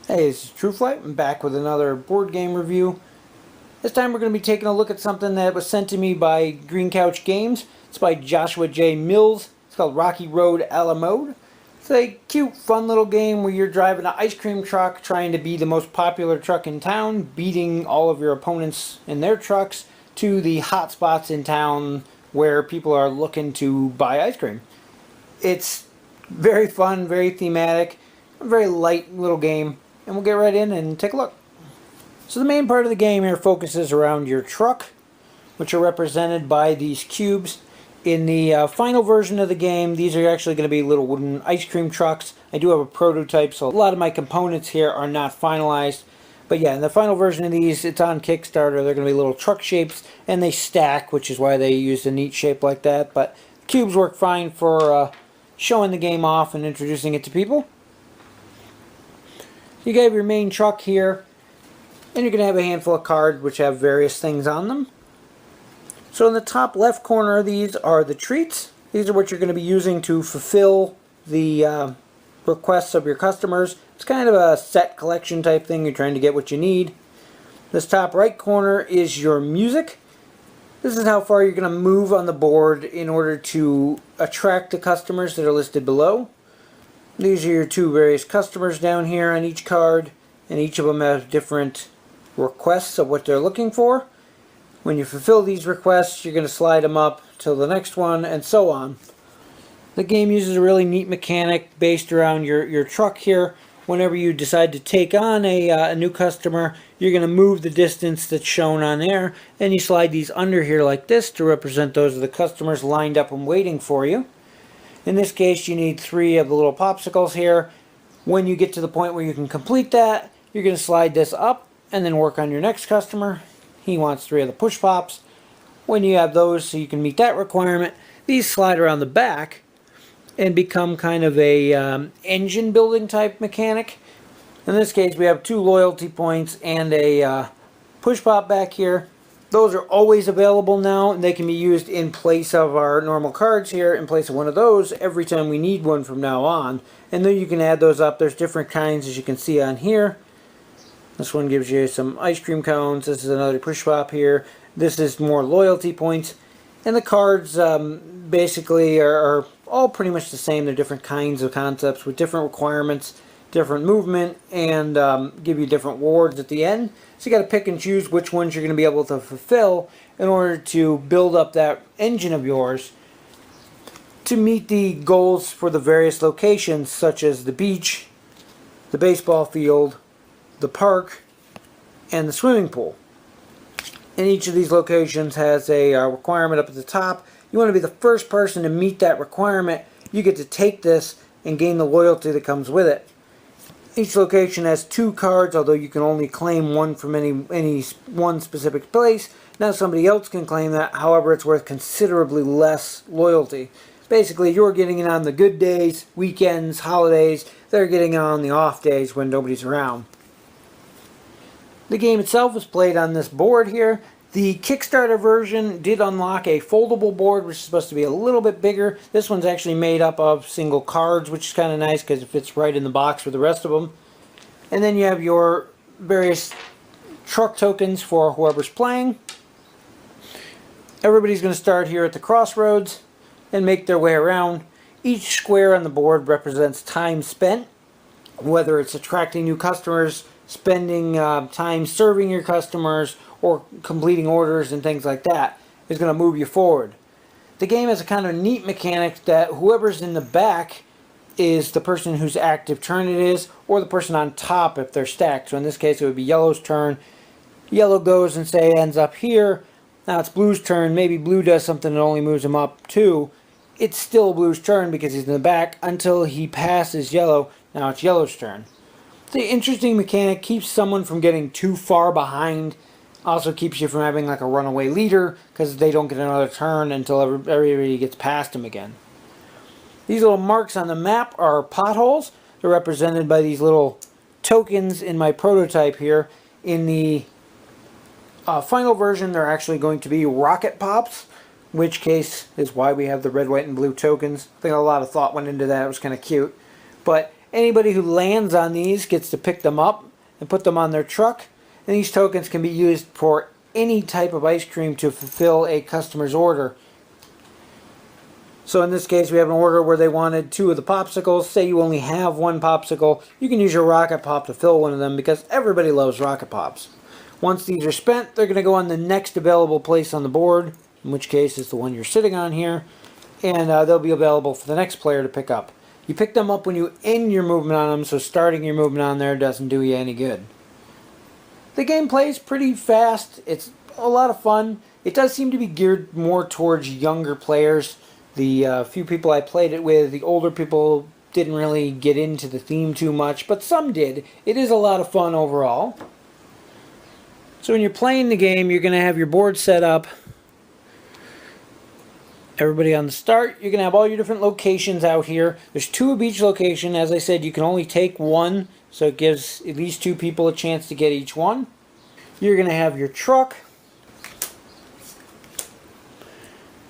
Hey, this is Trueflight. I'm back with another board game review. This time we're going to be taking a look at something that was sent to me by Green Couch Games. It's by Joshua J. Mills. It's called Rocky Road a la Mode. It's a cute, fun little game where you're driving an ice cream truck trying to be the most popular truck in town, beating all of your opponents in their trucks to the hot spots in town where people are looking to buy ice cream. It's very fun, very thematic, a very light little game. And we'll get right in and take a look. So the main part of the game here focuses around your truck, which are represented by these cubes. In the final version of the game, these are actually going to be little wooden ice cream trucks. I do have a prototype, so a lot of my components here are not finalized. But yeah, in the final version of these, it's on Kickstarter. They're going to be little truck shapes, and they stack, which is why they use a neat shape like that. But cubes work fine for showing the game off and introducing it to people. You have your main truck here, and you're going to have a handful of cards which have various things on them. So in the top left corner of these are the treats. These are what you're going to be using to fulfill the requests of your customers. It's kind of a set collection type thing. You're trying to get what you need. This top right corner is your music. This is how far you're going to move on the board in order to attract the customers that are listed below. These are your two various customers down here on each card, and each of them have different requests of what they're looking for. When you fulfill these requests, you're going to slide them up to the next one, and so on. The game uses a really neat mechanic based around your truck here. Whenever you decide to take on a new customer, you're going to move the distance that's shown on there, and you slide these under here like this to represent those of the customers lined up and waiting for you. In this case, you need 3 of the little popsicles here. When you get to the point where you can complete that, you're going to slide this up and then work on your next customer. He wants 3 of the push pops. When you have those so you can meet that requirement, these slide around the back and become kind of a engine building type mechanic. In this case, we have 2 loyalty points and a push pop back here. Those are always available now, and they can be used in place of our normal cards here, in place of one of those, every time we need one from now on. And then you can add those up. There's different kinds, as you can see on here. This one gives you some ice cream cones. This is another push pop here. This is more loyalty points. And the cards basically are all pretty much the same. They're different kinds of concepts with different requirements, different movement, and give you different rewards at the end. So you got to pick and choose which ones you're going to be able to fulfill in order to build up that engine of yours to meet the goals for the various locations, such as the beach, the baseball field, the park, and the swimming pool. And each of these locations has a requirement up at the top. You want to be the first person to meet that requirement. You get to take this and gain the loyalty that comes with it. Each location has 2 cards, although you can only claim one from any one specific place. Now somebody else can claim that, however it's worth considerably less loyalty. Basically, you're getting it on the good days, weekends, holidays. They're getting it on the off days when nobody's around. The game itself is played on this board here. The Kickstarter version did unlock a foldable board, which is supposed to be a little bit bigger. This one's actually made up of single cards, which is kind of nice because it fits right in the box for the rest of them. And then you have your various truck tokens for whoever's playing. Everybody's going to start here at the crossroads and make their way around. Each square on the board represents time spent, whether it's attracting new customers, spending time serving your customers, or completing orders and things like that is going to move you forward. The game has a kind of neat mechanic that whoever's in the back is the person whose active turn it is, or the person on top if they're stacked. So in this case it would be yellow's turn. Yellow goes and say ends up here. Now it's blue's turn. Maybe blue does something that only moves him up 2. It's still blue's turn because he's in the back until he passes yellow. Now it's yellow's turn. The interesting mechanic keeps someone from getting too far behind. Also keeps you from having like a runaway leader because they don't get another turn until everybody gets past them again. These little marks on the map are potholes. They're represented by these little tokens in my prototype here. In the final version, they're actually going to be rocket pops, which case is why we have the red, white, and blue tokens. I think a lot of thought went into that. It was kind of cute. But Anybody who lands on these gets to pick them up and put them on their truck. And these tokens can be used for any type of ice cream to fulfill a customer's order. So in this case, we have an order where they wanted 2 of the popsicles. Say you only have 1 popsicle, you can use your Rocket Pop to fill one of them because everybody loves Rocket Pops. Once these are spent, they're going to go on the next available place on the board, in which case is the one you're sitting on here, and they'll be available for the next player to pick up. You pick them up when you end your movement on them, so starting your movement on there doesn't do you any good. The gameplay is pretty fast. It's a lot of fun. It does seem to be geared more towards younger players. The few people I played it with, the older people didn't really get into the theme too much, but some did. It is a lot of fun overall. So when you're playing the game, you're going to have your board set up. Everybody on the start, you're going to have all your different locations out here. There's 2 of each location. As I said, you can only take 1, so it gives at least 2 people a chance to get each one. You're going to have your truck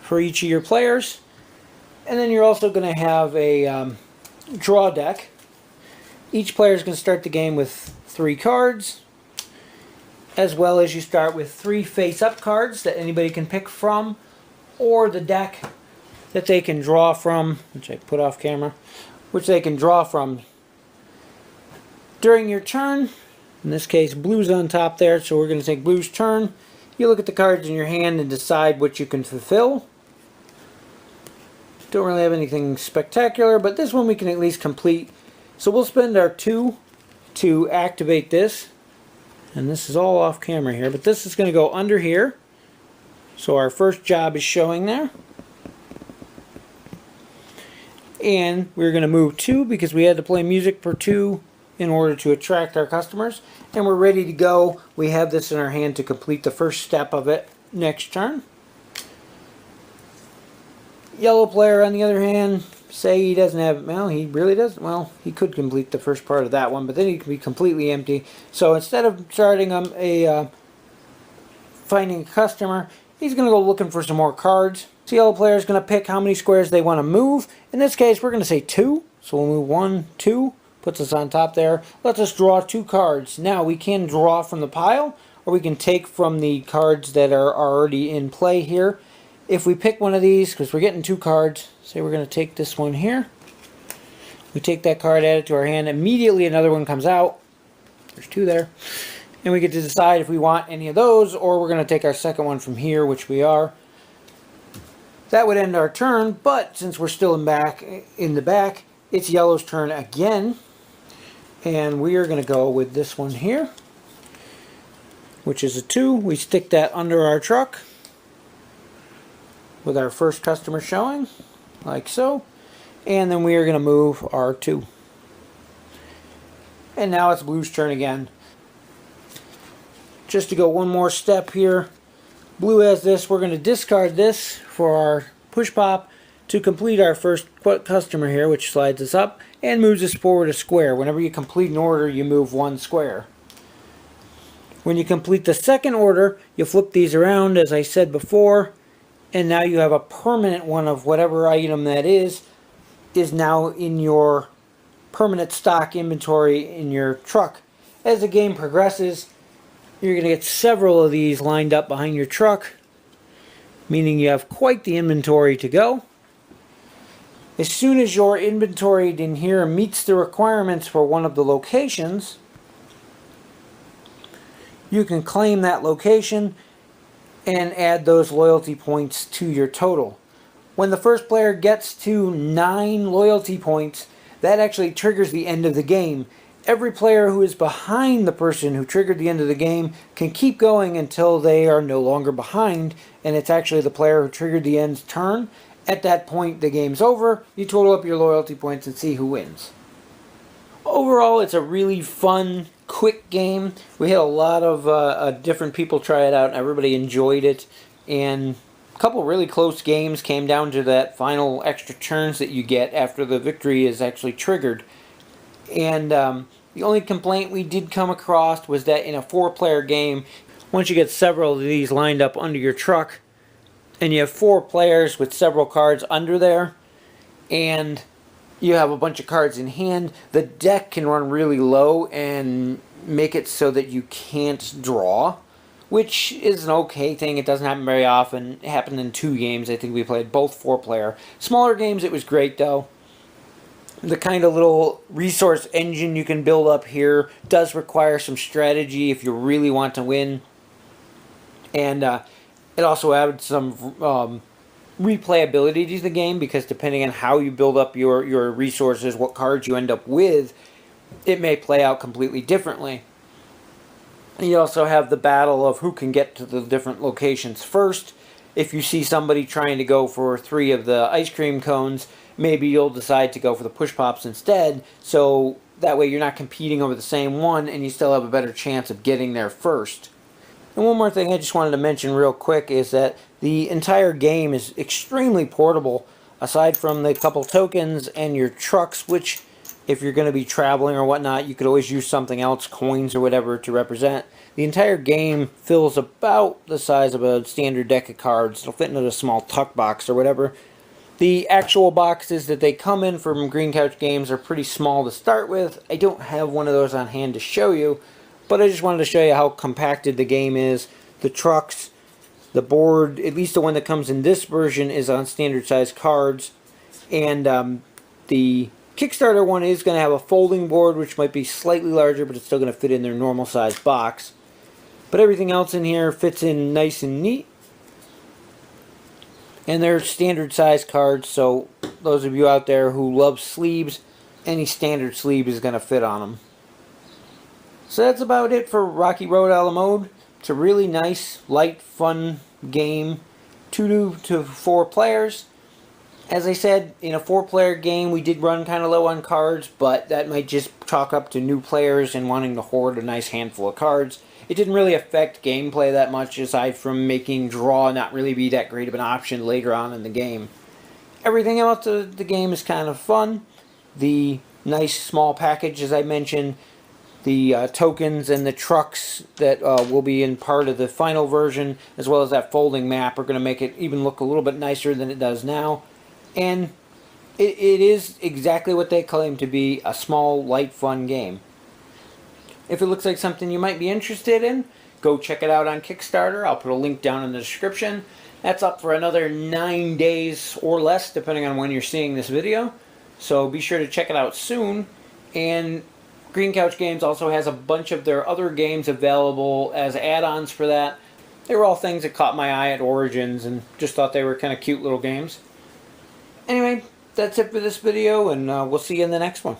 for each of your players. And then you're also going to have a draw deck. Each player is going to start the game with 3 cards, as well as you start with 3 face-up cards that anybody can pick from, or the deck that they can draw from, which I put off camera, which they can draw from. During your turn, in this case blue's on top there, so we're going to take blue's turn. You look at the cards in your hand and decide what you can fulfill. Don't really have anything spectacular, but this one we can at least complete. So we'll spend our 2 to activate this. And this is all off camera here, but this is going to go under here. So our first job is showing there. And we're going to move 2 because we had to play music per 2 in order to attract our customers. And we're ready to go. We have this in our hand to complete the first step of it next turn. Yellow player, on the other hand, say he doesn't have, well, he really doesn't, well, he could complete the first part of that one, but then he can be completely empty. So instead of starting finding a customer, he's going to go looking for some more cards. So the yellow player is going to pick how many squares they want to move. In this case, we're going to say 2. So we'll move 1, 2, puts us on top there. Let's us draw 2 cards. Now we can draw from the pile, or we can take from the cards that are already in play here. If we pick one of these, because we're getting 2 cards, say we're going to take this one here. We take that card, add it to our hand, immediately another one comes out. There's 2 there. And we get to decide if we want any of those, or we're going to take our second one from here, which we are. That would end our turn, but since we're still in the back, it's yellow's turn again. And we are going to go with this one here, which is a 2. We stick that under our truck with our first customer showing, like so. And then we are going to move our 2. And now it's blue's turn again. Just to go one more step here, blue has this. We're going to discard this for our push pop to complete our first customer here, which slides us up and moves us forward a square. Whenever you complete an order, you move 1 square. When you complete the second order, you flip these around, as I said before, and now you have a permanent one of whatever item that is now in your permanent stock inventory in your truck. As the game progresses, you're going to get several of these lined up behind your truck, meaning you have quite the inventory to go. As soon as your inventory in here meets the requirements for one of the locations, you can claim that location and add those loyalty points to your total. When the first player gets to 9 loyalty points, that actually triggers the end of the game. Every player who is behind the person who triggered the end of the game can keep going until they are no longer behind, and it's actually the player who triggered the end's turn. At that point, the game's over. You total up your loyalty points and see who wins. Overall, it's a really fun, quick game. We had a lot of different people try it out, and everybody enjoyed it. And a couple really close games came down to that final extra turns that you get after the victory is actually triggered. And the only complaint we did come across was that in a 4-player game, once you get several of these lined up under your truck, and you have 4 players with several cards under there, and you have a bunch of cards in hand. The deck can run really low and make it so that you can't draw, which is an okay thing. It doesn't happen very often. It happened in 2 games. I think we played both 4-player. Smaller games, it was great though. The kind of little resource engine you can build up here does require some strategy if you really want to win. And it also added some replayability to the game, because depending on how you build up your resources, what cards you end up with, it may play out completely differently. And you also have the battle of who can get to the different locations first. If you see somebody trying to go for 3 of the ice cream cones, maybe you'll decide to go for the push pops instead, so that way you're not competing over the same one and you still have a better chance of getting there first. And one more thing I just wanted to mention real quick is that the entire game is extremely portable, aside from the couple tokens and your trucks, which if you're going to be traveling or whatnot, you could always use something else, coins or whatever, to represent. The entire game fills about the size of a standard deck of cards. It'll fit into a small tuck box or whatever. The actual boxes that they come in from Green Couch Games are pretty small to start with. I don't have one of those on hand to show you, but I just wanted to show you how compacted the game is. The trucks, the board, at least the one that comes in this version, is on standard size cards. And the Kickstarter one is going to have a folding board, which might be slightly larger, but it's still going to fit in their normal size box. But everything else in here fits in nice and neat. And they're standard size cards, so those of you out there who love sleeves, any standard sleeve is going to fit on them. So that's about it for Rocky Road a la Mode. It's a really nice, light, fun game. 2 to 4 players. As I said, in a 4-player game, we did run kind of low on cards, but that might just chalk up to new players and wanting to hoard a nice handful of cards. It didn't really affect gameplay that much, aside from making draw not really be that great of an option later on in the game. Everything else of the game is kind of fun. The nice small package, as I mentioned, the tokens and the trucks that will be in part of the final version, as well as that folding map, are going to make it even look a little bit nicer than it does now. And it is exactly what they claim to be, a small, light, fun game. If it looks like something you might be interested in, go check it out on Kickstarter. I'll put a link down in the description. That's up for another 9 days or less, depending on when you're seeing this video. So be sure to check it out soon. And Green Couch Games also has a bunch of their other games available as add-ons for that. They were all things that caught my eye at Origins and just thought they were kind of cute little games. Anyway, that's it for this video, and we'll see you in the next one.